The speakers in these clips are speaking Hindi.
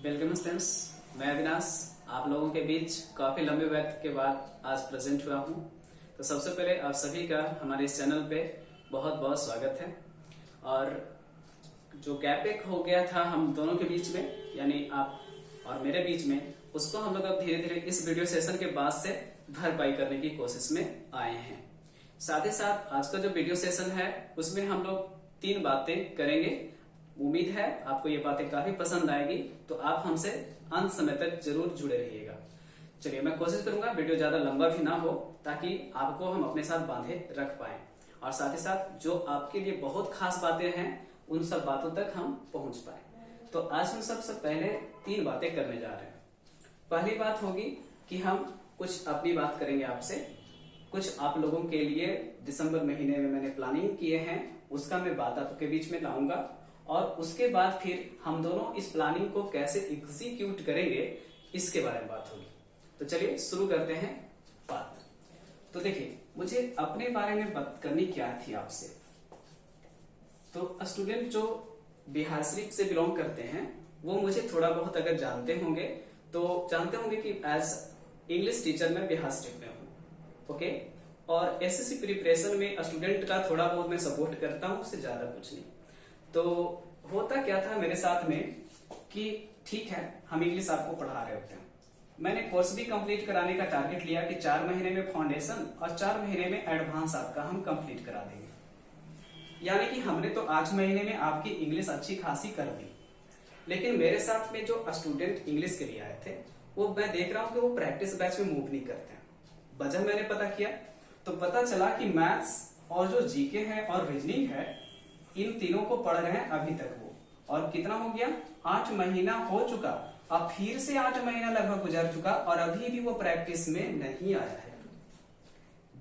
वेलकम स्टूडेंट्स, मैं अविनाश आप लोगों के बीच काफी लंबे वक्त के बाद आज प्रेजेंट हुआ हूं। तो सबसे पहले आप सभी का हमारे इस चैनल पे बहुत बहुत स्वागत है। और जो गैप एक हो गया था हम दोनों के बीच में, यानी आप और मेरे बीच में, उसको हम लोग अब धीरे धीरे इस वीडियो सेशन के बाद से भरपाई करने की कोशिश में आए हैं। साथ ही साथ आज का जो वीडियो सेशन है उसमें हम लोग 3 बातें करेंगे। उम्मीद है आपको ये बातें काफी पसंद आएगी, तो आप हमसे अंत समय तक जरूर जुड़े रहिएगा। चलिए, मैं कोशिश करूंगा वीडियो ज्यादा लंबा भी ना हो, ताकि आपको हम अपने साथ बांधे रख पाए, और साथ ही साथ जो आपके लिए बहुत खास बातें हैं उन सब बातों तक हम पहुंच पाए। तो आज हम सबसे पहले 3 बातें करने जा रहे हैं। पहली बात होगी कि हम कुछ अपनी बात करेंगे आपसे, कुछ आप लोगों के लिए दिसंबर महीने में मैंने प्लानिंग किए हैं उसका मैं बात आपके बीच में लाऊंगा, और उसके बाद फिर हम दोनों इस प्लानिंग को कैसे एग्जीक्यूट करेंगे इसके बारे में बात होगी। तो चलिए शुरू करते हैं बात। तो देखिए, मुझे अपने बारे में बात करनी क्या थी आपसे। तो स्टूडेंट जो बिहार शरीफ से बिलोंग करते हैं वो मुझे थोड़ा बहुत अगर जानते होंगे तो जानते होंगे कि एज इंग्लिश टीचर मैं बिहार शरीफ में हूँ। ओके, और एसएससी प्रिपरेशन में स्टूडेंट का थोड़ा बहुत मैं सपोर्ट करता हूँ, उससे ज्यादा कुछ नहीं। तो होता क्या था मेरे साथ में कि ठीक है, हम इंग्लिश आपको पढ़ा रहे होते हैं, मैंने कोर्स भी कंप्लीट कराने का टारगेट लिया कि 4 महीने में फाउंडेशन और 4 महीने में एडवांस आपका हम कंप्लीट करा देंगे। यानी कि हमने तो 8 महीने में आपकी इंग्लिश अच्छी खासी कर दी। लेकिन मेरे साथ में जो स्टूडेंट इंग्लिश के लिए आए थे वो मैं देख रहा हूँ कि वो प्रैक्टिस बैच में मूव नहीं करते हैं। वजह मैंने पता किया तो पता चला कि मैथ्स और जो जीके है और रीजनिंग है, इन तीनों को पढ़ रहे हैं अभी तक वो। और कितना हो गया, 8 महीना हो चुका, अब फिर से 8 महीना लगभग गुजर चुका और अभी भी वो प्रैक्टिस में नहीं आया है।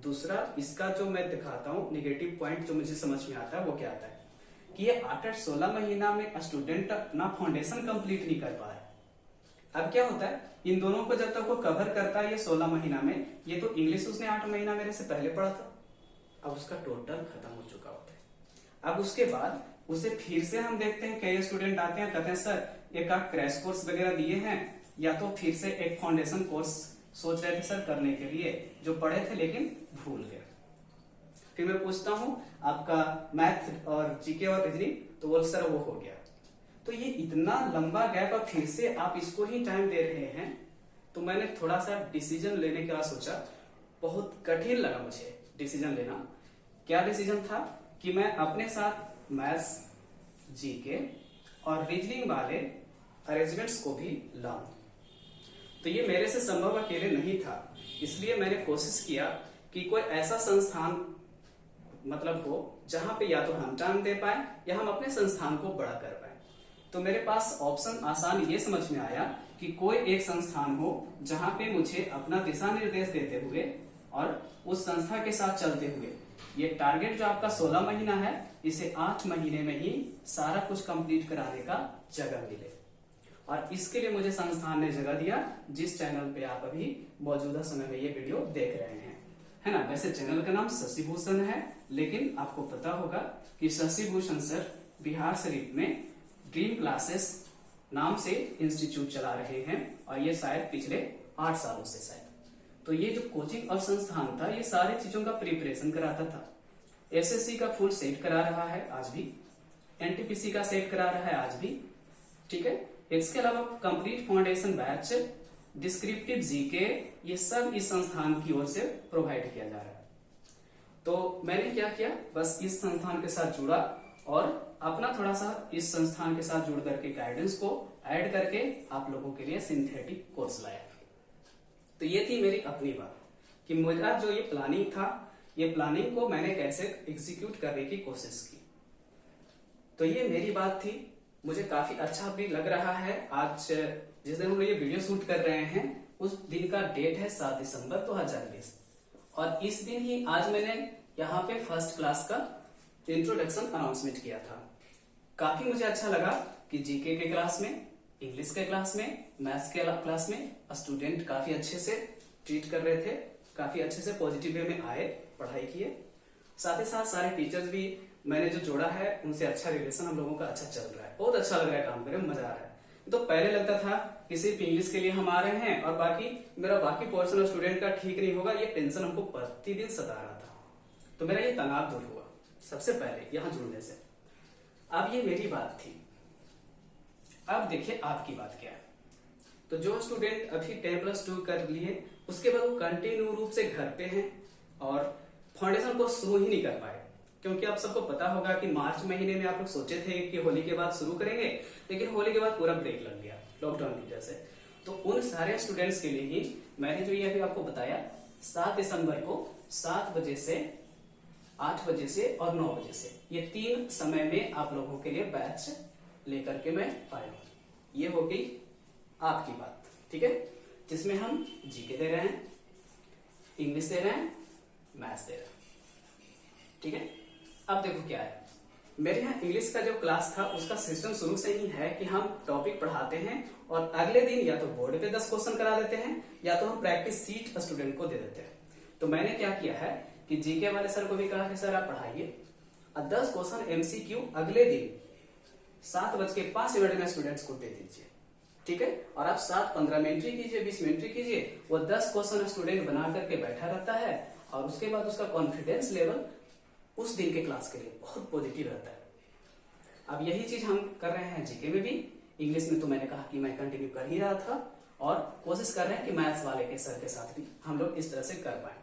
दूसरा, इसका जो मैं दिखाता हूँ नेगेटिव पॉइंट जो मुझे समझ में आता है वो क्या आता है कि ये 8-16 महीना में स्टूडेंट अपना फाउंडेशन कंप्लीट नहीं कर पा रहा है। अब क्या होता है, इन दोनों को जब तक वो कवर करता है ये 16 महीना में, ये तो इंग्लिश उसने 8 महीना मेरे से पहले पढ़ा था, अब उसका टोटल खत्म हो चुका होता है। अब उसके बाद उसे फिर से हम देखते हैं, कई स्टूडेंट आते हैं कहते हैं सर एक आप क्रैश कोर्स वगैरह दिए हैं, या तो फिर से एक फाउंडेशन कोर्स सोच रहे थे सर करने के लिए, जो पढ़े थे लेकिन भूल गए। फिर मैं पूछता हूं आपका मैथ और जीके और रीजनिंग, तो बोल सर वो हो गया। तो ये इतना लंबा गैप, अब फिर से आप इसको ही टाइम दे रहे हैं। तो मैंने थोड़ा सा डिसीजन लेने का सोचा, बहुत कठिन लगा मुझे डिसीजन लेना। क्या डिसीजन था कि मैं अपने साथ मैथ्स, जीके और रीजनिंग वाले अरेंजमेंट्स को भी लाऊं। तो ये मेरे से संभव अकेले नहीं था, इसलिए मैंने कोशिश किया कि कोई ऐसा संस्थान मतलब हो जहां पे या तो हम टाइम दे पाए या हम अपने संस्थान को बड़ा कर पाए। तो मेरे पास ऑप्शन आसान ये समझ में आया कि कोई एक संस्थान हो जहां पे मुझे अपना दिशा निर्देश देते हुए और उस संस्था के साथ चलते हुए ये टारगेट जो आपका 16 महीना है, इसे 8 महीने में ही सारा कुछ कंप्लीट कराने का जगह मिले। और इसके लिए मुझे संस्थान ने जगह दिया, जिस चैनल पे आप अभी मौजूदा समय में ये वीडियो देख रहे हैं, है ना। वैसे चैनल का नाम शशि भूषण है, लेकिन आपको पता होगा कि शशि भूषण सर बिहार शरीफ में ड्रीम क्लासेस नाम से इंस्टीट्यूट चला रहे हैं, और ये शायद पिछले 8 सालों से शायद। तो ये जो कोचिंग और संस्थान था ये सारी चीजों का प्रिपरेशन कराता था। एसएससी का फुल सेट करा रहा है आज भी, एनटीपीसी का सेट करा रहा है आज भी, ठीक है। इसके अलावा complete foundation batch, descriptive GK, ये सब इस संस्थान की ओर से प्रोवाइड किया जा रहा है। तो मैंने क्या किया, बस इस संस्थान के साथ जुड़ा और अपना थोड़ा सा इस संस्थान के साथ जुड़ करके गाइडेंस को ऐड करके आप लोगों के लिए सिंथेटिक कोर्स लाया। तो ये थी मेरी अपनी बात कि मेरा जो ये प्लानिंग था, ये प्लानिंग को मैंने कैसे एग्जीक्यूट करने की कोशिश की। तो ये मेरी बात थी, मुझे काफी अच्छा भी लग रहा है। आज जिस दिन हम लोग ये वीडियो शूट कर रहे हैं उस दिन का डेट है 7 दिसंबर 2020, और इस दिन ही आज मैंने यहाँ पे फर्स्ट क्लास का इंट्रोडक्शन अनाउंसमेंट किया था। काफी मुझे अच्छा लगा कि जीके के क्लास में, इंग्लिश के क्लास में, मैथ्स के क्लास में स्टूडेंट काफी अच्छे से ट्रीट कर रहे थे, काफी अच्छे से पॉजिटिव वे में आए, पढ़ाई किए। साथ ही साथ सारे टीचर्स भी मैंने जो जोड़ा है उनसे अच्छा रिलेशन हम लोगों का अच्छा चल रहा है, बहुत अच्छा लग रहा है, काम करने में मजा आ रहा है। तो पहले लगता था कि सिर्फ इंग्लिश के लिए हम आ रहे हैं और बाकी मेरा बाकी पोर्शन ऑफ स्टूडेंट का ठीक नहीं होगा, ये टेंशन हमको प्रतिदिन सता रहा था। तो मेरा ये तनाव दूर हुआ सबसे पहले यहाँ जुड़ने से। अब ये मेरी बात थी, अब देखिए आपकी बात क्या है। तो जो स्टूडेंट अभी 10+2 कर लिए, उसके बाद वो कंटिन्यू रूप से घर पे हैं और फाउंडेशन कोर्स शुरू ही नहीं कर पाए, क्योंकि आप सबको पता होगा कि मार्च महीने में आप लोग सोचे थे कि होली के बाद शुरू करेंगे, लेकिन होली के बाद पूरा ब्रेक लग गया लॉकडाउन की वजह से। तो उन सारे स्टूडेंट्स के लिए ही मैंने जो ये अभी आपको बताया 7 दिसंबर को 7 बजे से 8 बजे से और 9 बजे से, ये 3 समय में आप लोगों के लिए बैच लेकर के मैं आया हूं। ये हो गई आपकी बात, ठीक है, जिसमें हम जीके दे रहे हैं, इंग्लिश दे रहे हैं, मैथ्स दे रहे हैं, ठीक है। अब देखो क्या है, मेरे यहाँ इंग्लिश का जो क्लास था उसका सिस्टम शुरू से ही है कि हम टॉपिक पढ़ाते हैं और अगले दिन या तो बोर्ड पे 10 क्वेश्चन करा देते हैं या तो हम प्रैक्टिस सीट स्टूडेंट को दे देते हैं। तो मैंने क्या किया है कि जीके वाले सर को भी कहा कि सर आप पढ़ाइए और 10 क्वेश्चन एमसीक्यू अगले दिन 7:05 में स्टूडेंट्स को दे दीजिए, ठीक है। और आप 7:15 में एंट्री कीजिए, 20 में एंट्री कीजिए, वो 10 क्वेश्चन स्टूडेंट बना करके बैठा रहता है और उसके बाद उसका कॉन्फिडेंस लेवल उस दिन के क्लास के लिए बहुत पॉजिटिव रहता है। अब यही चीज हम कर रहे हैं जीके में भी। इंग्लिश में तो मैंने कहा कि मैं कंटिन्यू कर ही रहा था और कोशिश कर रहे हैं कि मैथ्स वाले के सर के साथ भी हम लोग इस तरह से कर पाए।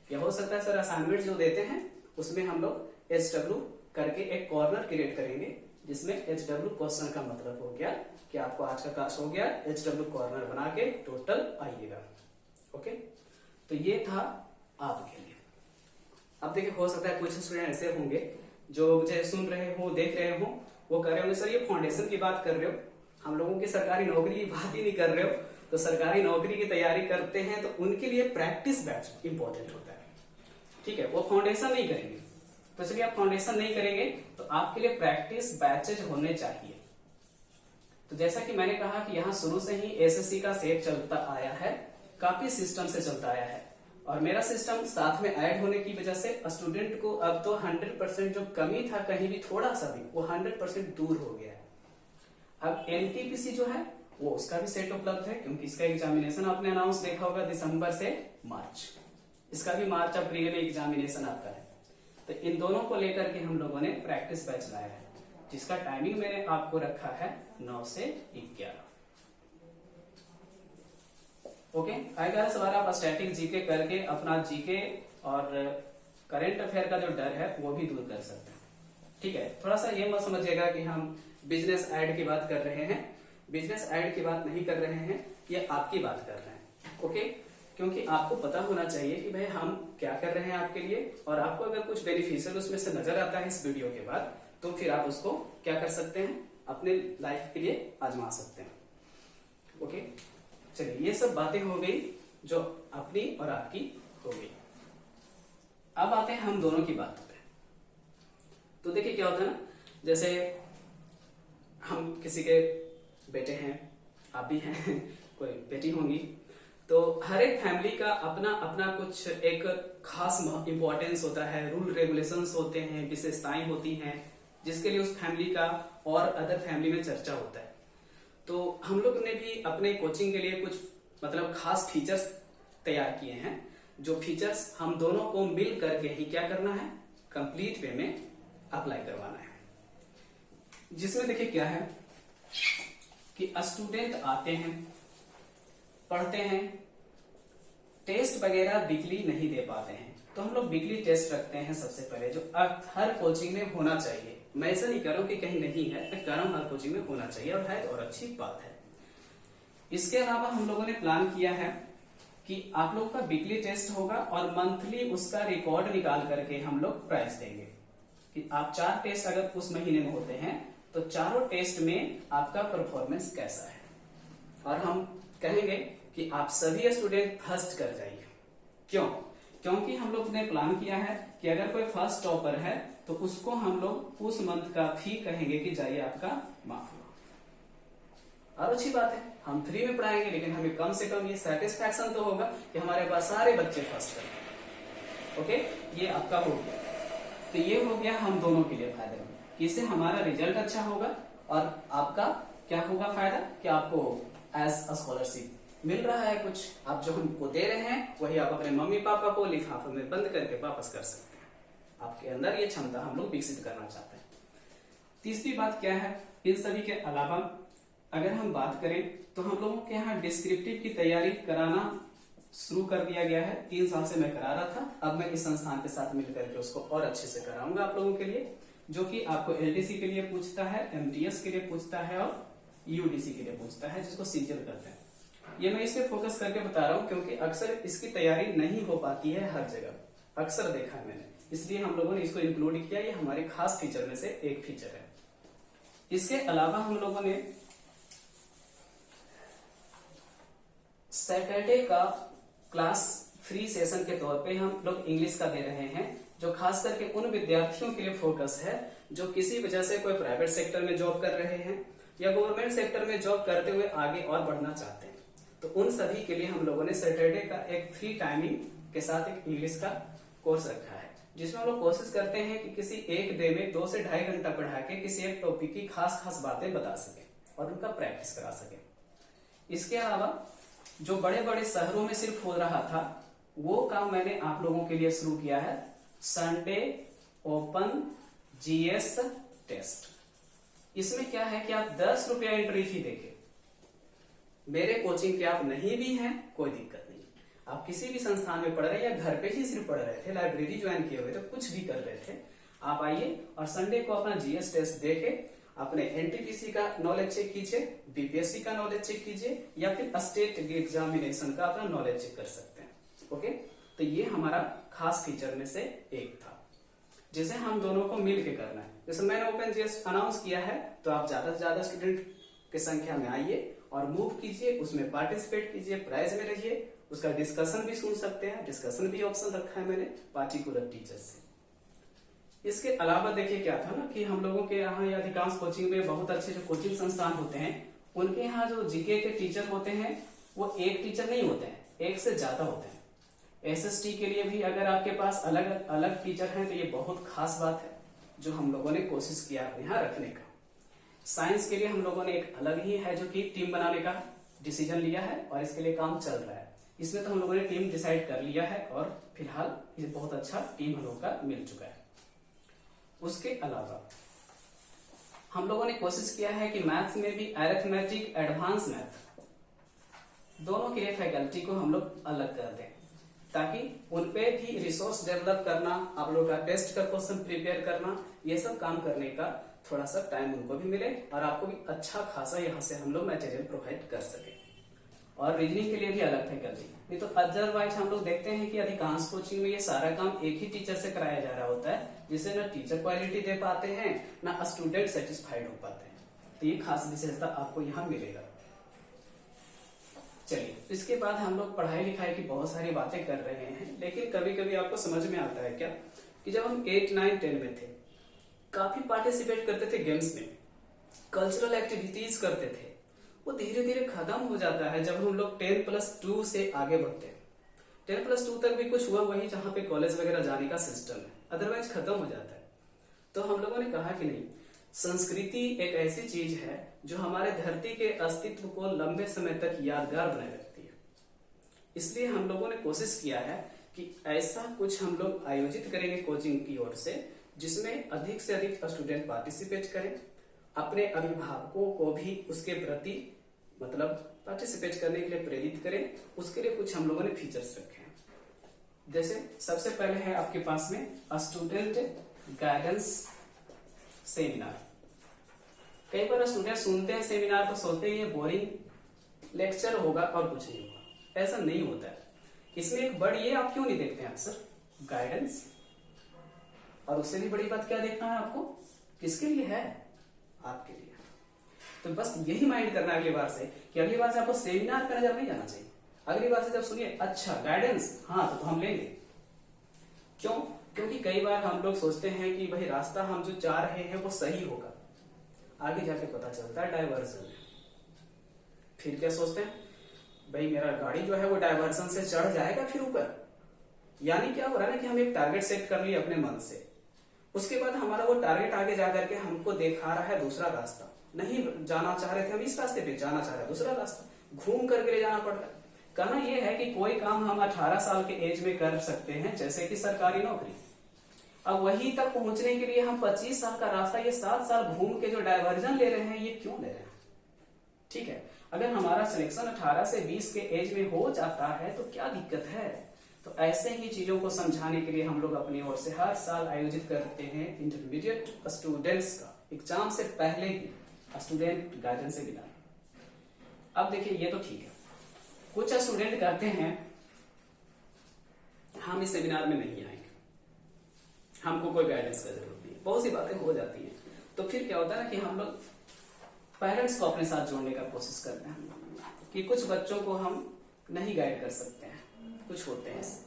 यह हो सकता है सर असाइनमेंट जो देते हैं उसमें हम लोग HW करके एक कॉर्नर क्रिएट करेंगे, जिसमें HW क्वेश्चन का मतलब हो गया कि आपको आज का क्लास हो गया, HW कॉर्नर बना के टोटल आइएगा, ओके। तो ये था आपके लिए। अब देखिए हो सकता है कुछ स्टूडेंट ऐसे होंगे जो मुझे सुन रहे हो, देख रहे हो, वो कह रहे होंगे सर ये फाउंडेशन की बात कर रहे हो, हम लोगों की सरकारी नौकरी की बात ही नहीं कर रहे हो। तो सरकारी नौकरी की तैयारी करते हैं तो उनके लिए प्रैक्टिस बैच इंपॉर्टेंट होता है, ठीक है। वो फाउंडेशन नहीं करेंगे, तो चलिए आप फाउंडेशन नहीं करेंगे तो आपके लिए प्रैक्टिस बैचेज होने चाहिए। तो जैसा कि मैंने कहा कि यहाँ शुरू से ही एसएससी का सेट चलता आया है, काफी सिस्टम से चलता आया है और मेरा सिस्टम साथ में ऐड होने की वजह से स्टूडेंट को अब तो 100% जो कमी था कहीं भी थोड़ा सा भी, वो 100% दूर हो गया है। अब एनटीपीसी जो है वो उसका भी सेट उपलब्ध है, क्योंकि इसका एग्जामिनेशन आपने अनाउंस देखा होगा दिसंबर से मार्च, इसका भी मार्च अप्रैल में एग्जामिनेशन आपका है। तो इन दोनों को लेकर के हम लोगों ने प्रैक्टिस बैच लाया है, जिसका टाइमिंग मैंने आपको रखा है 9 से 11। ओके, आएगा सवाल आप स्टैटिक जीके करके अपना जीके और करंट अफेयर का जो डर है वो भी दूर कर सकते हैं, ठीक है। थोड़ा सा ये मत समझिएगा कि हम बिजनेस ऐड की बात कर रहे हैं, बिजनेस ऐड की बात नहीं कर रहे हैं, ये आपकी बात कर रहे हैं, ओके। क्योंकि आपको पता होना चाहिए कि भाई हम क्या कर रहे हैं आपके लिए, और आपको अगर कुछ बेनिफिशियल उसमें से नजर आता है इस वीडियो के बाद तो फिर आप उसको क्या कर सकते हैं, अपने लाइफ के लिए आजमा सकते हैं, ओके। चलिए ये सब बातें हो गई जो अपनी और आपकी हो गई। अब आते हैं हम दोनों की बात पे। तो देखिए क्या होता है ना, जैसे हम किसी के बेटे हैं, आप भी हैं, कोई बेटी होंगी, तो हर एक फैमिली का अपना अपना कुछ एक खास इंपॉर्टेंस होता है, रूल रेगुलेशंस होते हैं, विशेषताएं होती हैं, जिसके लिए उस फैमिली का और अदर फैमिली में चर्चा होता है। तो हम लोग ने भी अपने कोचिंग के लिए कुछ मतलब खास फीचर्स तैयार किए हैं, जो फीचर्स हम दोनों को मिल करके ही क्या करना है, कंप्लीट वे में अप्लाई करवाना है। जिसमें देखिए क्या है कि स्टूडेंट आते हैं, पढ़ते हैं, टेस्ट वगैरह वीकली नहीं दे पाते हैं, तो हम लोग वीकली टेस्ट रखते हैं सबसे पहले, जो हर कोचिंग में होना चाहिए। मैं ऐसा नहीं कर रहा हूं कि कहीं नहीं है, मैं कह रहा हूं हर कोचिंग में होना चाहिए और है और अच्छी बात है। इसके अलावा हम लोगों ने प्लान किया है कि आप लोग का वीकली टेस्ट होगा और मंथली उसका रिकॉर्ड निकाल करके हम लोग प्राइज देंगे कि आप 4 टेस्ट अगर उस महीने में होते हैं तो चारों टेस्ट में आपका परफॉर्मेंस कैसा है, और हम कहेंगे कि आप सभी स्टूडेंट फर्स्ट कर जाइए। क्यों? क्योंकि हम लोग ने प्लान किया है कि अगर कोई फर्स्ट टॉपर है तो उसको हम लोग उस मंथ का फी कहेंगे कि जाइए आपका माफ हुआ। और अच्छी बात है, हम फ्री में पढ़ाएंगे, लेकिन हमें कम से कम ये सेटिस्फैक्शन तो होगा कि हमारे पास सारे बच्चे फर्स्ट करें। ओके, ये आपका हो गया। तो ये हो गया हम दोनों के लिए फायदेमंद कि इससे हमारा रिजल्ट अच्छा होगा और आपका क्या होगा फायदा कि आपको एज अ स्कॉलरशिप मिल रहा है कुछ, आप जो हमको दे रहे हैं वही आप अपने मम्मी पापा को लिफाफे में बंद करके वापस कर सकते हैं। आपके अंदर ये क्षमता हम लोग विकसित करना चाहते हैं। तीसरी बात क्या है, इन सभी के अलावा अगर हम बात करें तो हम लोगों के यहाँ डिस्क्रिप्टिव की तैयारी कराना शुरू कर दिया गया है। 3 साल से मैं करा रहा था, अब मैं इस संस्थान के साथ मिलकर के उसको और अच्छे से कराऊंगा आप लोगों के लिए, जो कि आपको एलडीसी के लिए पूछता है, एमटीएस के लिए पूछता है और यूडीसी के लिए पूछता है, जिसको सीजीएल कहते हैं। ये मैं इस पे फोकस करके बता रहा हूँ क्योंकि अक्सर इसकी तैयारी नहीं हो पाती है हर जगह, अक्सर देखा है मैंने, इसलिए हम लोगों ने इसको इंक्लूड किया। ये हमारे खास फीचर में से एक फीचर है। इसके अलावा हम लोगों ने सैटरडे का क्लास फ्री सेशन के तौर पे हम लोग इंग्लिश का दे रहे हैं, जो खास करके उन विद्यार्थियों के लिए फोकस है जो किसी वजह से कोई प्राइवेट सेक्टर में जॉब कर रहे हैं या गवर्नमेंट सेक्टर में जॉब करते हुए आगे और बढ़ना चाहते हैं। तो उन सभी के लिए हम लोगों ने सैटरडे का एक फ्री टाइमिंग के साथ एक इंग्लिश का कोर्स रखा है, जिसमें हम लोग कोशिश करते हैं कि किसी एक डे में 2 से 2.5 घंटा पढ़ा के किसी एक टॉपिक की खास खास बातें बता सके और उनका प्रैक्टिस करा सके। इसके अलावा जो बड़े बड़े शहरों में सिर्फ हो रहा था वो काम मैंने आप लोगों के लिए शुरू किया है, संडे ओपन जीएस टेस्ट। इसमें क्या है कि आप 10 रुपया एंट्री फी देके मेरे कोचिंग के आप नहीं भी हैं कोई दिक्कत नहीं, आप किसी भी संस्थान में पढ़ रहे हैं या घर पे ही सिर्फ पढ़ रहे थे, लाइब्रेरी ज्वाइन किए हुए थे, कुछ भी कर रहे थे, आप आइए और संडे को अपना जीएस टेस्ट देके अपने एनटीपीसी का नॉलेज चेक कीजिए, बीपीएससी का नॉलेज चेक कीजिए या फिर स्टेट एग्जामिनेशन का अपना नॉलेज चेक कर सकते हैं। ओके, तो ये हमारा खास फीचर में से एक था जिसे हम दोनों को मिल के करना है। जैसे मैंने ओपन जीएस अनाउंस किया है तो आप ज्यादा से ज्यादा स्टूडेंट की संख्या में आइए और मूव कीजिए, उसमें पार्टिसिपेट कीजिए, प्राइज में रहिए, उसका डिस्कशन भी सुन सकते हैं, डिस्कशन भी ऑप्शन रखा है मैंने पार्टिकुलर टीचर से। इसके अलावा देखिए क्या था ना कि हम लोगों के यहाँ या अधिकांश कोचिंग में बहुत अच्छे जो कोचिंग संस्थान होते हैं उनके यहाँ जो जीके के टीचर होते हैं वो एक टीचर नहीं होते हैं, एक से ज्यादा होते हैं। एसएसटी के लिए भी अगर आपके पास अलग अलग टीचर हैं तो ये बहुत खास बात है जो हम लोगों ने कोशिश किया यहाँ रखने का। साइंस के लिए हम लोगों ने एक अलग ही है जो कि टीम बनाने का डिसीजन लिया है और इसके लिए काम चल रहा है। इसमें तो हम लोगों ने टीम डिसाइड कर लिया है और फिलहाल ये बहुत अच्छा टीम हम लोगों का मिल चुका है। उसके अलावा हम लोगों ने कोशिश किया है कि मैथ्स में भी अरिथमेटिक एडवांस मैथ दोनों के लिए फैकल्टी को हम लोग अलग कर दें ताकि उनपे भी रिसोर्स डेवलप करना, आप लोगों का टेस्ट का क्वेश्चन प्रिपेयर करना, ये सब काम करने का थोड़ा सा टाइम उनको भी मिले और आपको भी अच्छा खासा यहाँ से हम लोग मटेरियल प्रोवाइड कर सके। और रीजनिंग के लिए भी अलग फैकल्टी, नहीं तो अदरवाइज हम लोग देखते हैं कि अधिकांश कोचिंग में ये सारा काम एक ही टीचर से कराया जा रहा होता है जिससे ना टीचर क्वालिटी दे पाते हैं ना स्टूडेंट सेटिस्फाइड हो पाते हैं। तो ये खास विशेषता आपको यहाँ मिलेगा। चलिए, इसके बाद हम लोग पढ़ाई लिखाई की बहुत सारी बातें कर रहे हैं, लेकिन कभी कभी आपको समझ में आता है क्या कि जब हम 8, 9, 10 में थे काफी पार्टिसिपेट करते थे गेम्स में, कल्चरल एक्टिविटीज करते थे, वो धीरे धीरे खत्म हो जाता है जब हम लोग 10+2 से आगे बढ़ते हैं। 10+2 तक भी कुछ हुआ वही जहाँ पे कॉलेज वगैरह जाने का सिस्टम है, अदरवाइज खत्म हो जाता है। तो हम लोगों ने कहा कि नहीं, संस्कृति एक ऐसी चीज है जो हमारे धरती के अस्तित्व को लंबे समय तक यादगार बनाए रखती है। इसलिए हम लोगों ने कोशिश किया है कि ऐसा कुछ हम लोग आयोजित करेंगे कोचिंग की ओर से जिसमें अधिक से अधिक स्टूडेंट पार्टिसिपेट करें, अपने अभिभावकों को भी उसके प्रति मतलब पार्टिसिपेट करने के लिए प्रेरित करें। उसके लिए कुछ हम लोगों ने फीचर्स रखे हैं। जैसे सबसे पहले है आपके पास में स्टूडेंट गाइडेंस सेमिनार। कई बार स्टूडेंट सुनते हैं सेमिनार तो सोचते हैं ये बोरिंग लेक्चर होगा और कुछ नहीं होगा, ऐसा नहीं होता है। इसमें एक वर्ड ये आप क्यों नहीं देखते हैं अक्सर, गाइडेंस। और उससे भी बड़ी बात क्या देखना है आपको, किसके लिए है, आपके लिए। तो बस यही माइंड करना अगली बार से कि अगली बार से आपको सेमिनार का नजर नहीं जाना चाहिए। अगली बार से जब सुनिए अच्छा गाइडेंस, हाँ तो हम लेंगे। क्यों? क्योंकि कई बार हम लोग सोचते हैं कि भाई रास्ता हम जो जा रहे हैं वो सही होगा, आगे जाके पता चलता है डाइवर्जन। फिर क्या सोचते हैं, भाई मेरा गाड़ी जो है वो डाइवर्जन से चढ़ जाएगा फिर ऊपर। यानी क्या हो रहा है ना कि हम एक टारगेट सेट कर लिए अपने मन से, उसके बाद हमारा वो टारगेट आगे जाकर के हमको दिखा रहा है दूसरा रास्ता, नहीं जाना चाह रहे थे, हम इस रास्ते पे जाना चाह रहे हैं, दूसरा रास्ता घूम करके ले जाना पड़ रहा है। कहना यह है कि कोई काम हम 18 साल के एज में कर सकते हैं, जैसे कि सरकारी नौकरी, अब वहीं तक पहुंचने के लिए हम 25 साल का रास्ता, ये 7 साल घूम के जो डायवर्जन ले रहे हैं, ये क्यों ले रहे हैं? ठीक है, अगर हमारा सिलेक्शन 18 से 20 के एज में हो जाता है तो क्या दिक्कत है? तो ऐसे ही चीजों को समझाने के लिए हम लोग अपनी ओर से हर साल आयोजित करते हैं इंटरमीडिएट स्टूडेंट्स का एग्जाम से पहले ही स्टूडेंट गाइडेंस सेमिनार। अब देखिए, ये तो ठीक है, कुछ स्टूडेंट कहते हैं हम इस सेमिनार में नहीं आएंगे, हमको कोई गाइडेंस का जरूरत नहीं, बहुत सी बातें हो जाती हैं। तो फिर क्या होता है ना कि हम लोग पेरेंट्स को अपने साथ जोड़ने का कोशिश करते हैं कि कुछ बच्चों को हम नहीं गाइड कर सकते हैं, कुछ होते हैं ऐसे,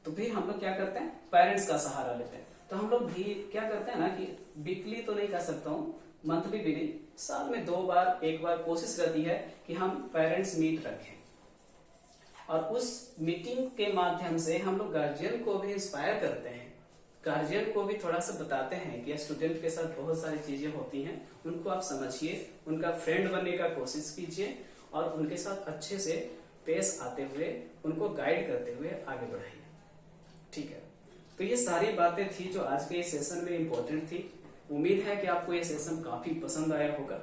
तो फिर हम लोग क्या करते हैं, पेरेंट्स का सहारा लेते हैं। तो हम लोग भी क्या करते हैं ना कि वीकली तो नहीं कह सकता हूँ, मंथली भी नहीं, साल में 2 बार 1 बार कोशिश रहती है कि हम पेरेंट्स मीट रखें, और उस मीटिंग के माध्यम से हम लोग गार्जियन को भी इंस्पायर करते हैं, गार्जियन को भी थोड़ा सा बताते हैं कि स्टूडेंट के साथ बहुत सारी चीजें होती हैं, उनको आप समझिए, उनका फ्रेंड बनने का कोशिश कीजिए और उनके साथ अच्छे से पेश आते हुए उनको गाइड करते हुए आगे बढ़ाइए। ठीक है, तो ये सारी बातें थी जो आज के सेशन में इम्पोर्टेंट थी। उम्मीद है कि आपको ये सेशन काफी पसंद आया होगा,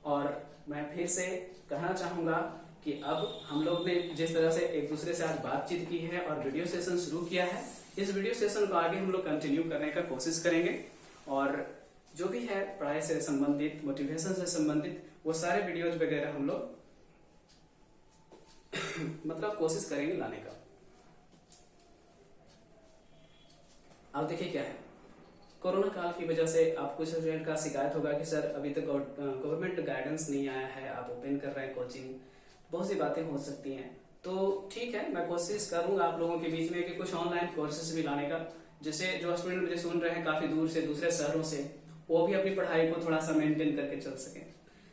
और मैं फिर से कहना चाहूंगा कि अब हम लोग ने जिस तरह से एक दूसरे से आज बातचीत की है और वीडियो सेशन शुरू किया है, इस वीडियो सेशन को आगे हम लोग कंटिन्यू करने का कोशिश करेंगे, और जो भी है पढ़ाई से संबंधित, मोटिवेशन से संबंधित, वो सारे वीडियोज वगैरह हम लोग मतलब कोशिश करेंगे लाने का। अब देखिए क्या है, कोरोना काल की वजह से आप कुछ स्टूडेंट का शिकायत होगा कि सर अभी तक गवर्नमेंट गाइडेंस नहीं आया है, आप ओपन कर रहे हैं कोचिंग, बहुत सी बातें हो सकती हैं। तो ठीक है, मैं कोशिश करूंगा आप लोगों के बीच में कि कुछ ऑनलाइन कोर्सेज भी लाने का, जिससे जो स्टूडेंट मुझे सुन रहे हैं काफी दूर से, दूसरे शहरों से, वो भी अपनी पढ़ाई को थोड़ा सा मेंटेन करके चल सके।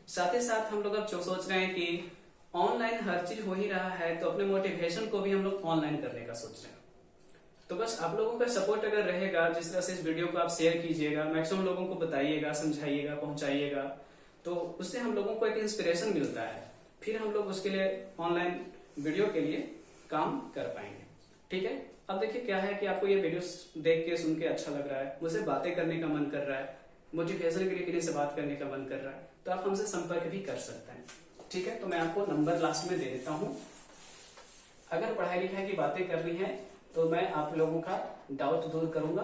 साथ ही साथ हम लोग अब जो सोच रहे हैं कि ऑनलाइन हर चीज हो ही रहा है, तो अपने मोटिवेशन को भी हम लोग ऑनलाइन करने का सोच रहे हैं। तो बस आप लोगों का सपोर्ट अगर रहेगा, जिस तरह से इस वीडियो को आप शेयर कीजिएगा, मैक्सिमम लोगों को बताइएगा, समझाइएगा, पहुंचाइएगा, तो उससे हम लोगों को एक इंस्पिरेशन मिलता है, फिर हम लोग उसके लिए ऑनलाइन वीडियो के लिए काम कर पाएंगे। ठीक है, अब देखिए क्या है कि आपको ये वीडियो देख के, सुन के अच्छा लग रहा है, मुझे बातें करने का मन कर रहा है, मोटिवेशन के लिए किसी से बात करने का मन कर रहा है, तो आप हमसे संपर्क भी कर सकते हैं। ठीक है, तो मैं आपको नंबर लास्ट में दे देता हूँ। अगर पढ़ाई लिखाई की बातें करनी है तो मैं आप लोगों का डाउट दूर करूंगा।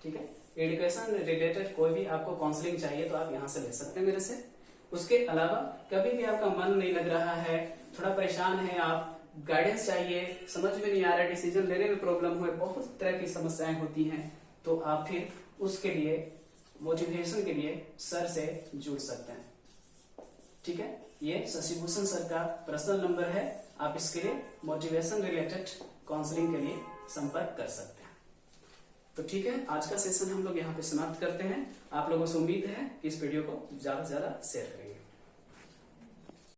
ठीक है, एजुकेशन रिलेटेड कोई भी आपको काउंसलिंग चाहिए तो आप यहाँ से ले सकते हैं मेरे से। उसके अलावा कभी भी आपका मन नहीं लग रहा है, थोड़ा परेशान है आप, गाइडेंस चाहिए, समझ में नहीं आ रहा है, डिसीजन लेने में प्रॉब्लम हुए, बहुत तरह की समस्याएं होती हैं, तो आप फिर उसके लिए, मोटिवेशन के लिए सर से जुड़ सकते हैं। ठीक है, ये शशिभूषण सर का पर्सनल नंबर है, आप इसके लिए मोटिवेशन रिलेटेड काउंसलिंग के लिए संपर्क कर सकते हैं। तो ठीक है, आज का सेशन हम लोग यहाँ पे समाप्त करते हैं। आप लोगों से उम्मीद है कि इस वीडियो को ज्यादा से ज्यादा शेयर करेंगे।